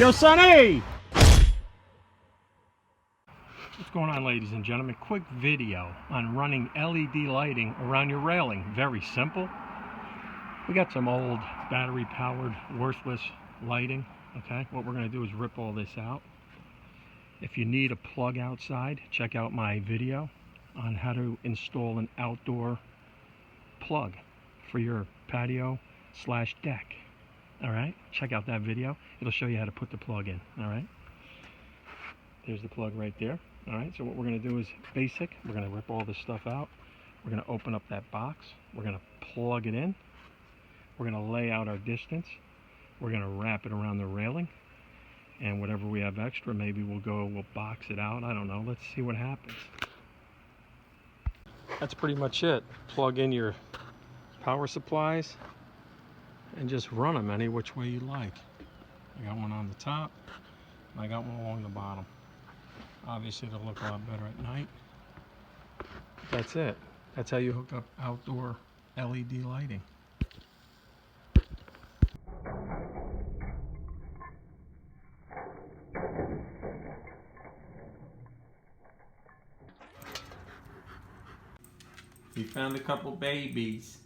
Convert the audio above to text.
Yo, Sonny! What's going on, ladies and gentlemen? Quick video on running LED lighting around your railing. Very simple. We got some old battery-powered, worthless lighting. Okay, what we're going to do is rip all this out. If you need a plug outside, check out my video on how to install an outdoor plug for your patio / deck. All right, check out that video. It'll show you how to put the plug in. All right, there's the plug right there. All right, so what we're going to do is basic. We're going to rip all this stuff out. We're going to open up that box. We're going to plug it in. We're going to lay out our distance. We're going to wrap it around the railing, and whatever we have extra, maybe we'll box it out. I don't know. Let's see what happens. That's pretty much it. Plug in your power supplies and just run them any which way you like. I got one on the top, and I got one along the bottom. Obviously, it'll look a lot better at night. That's it. That's how you hook up outdoor LED lighting. We found a couple babies.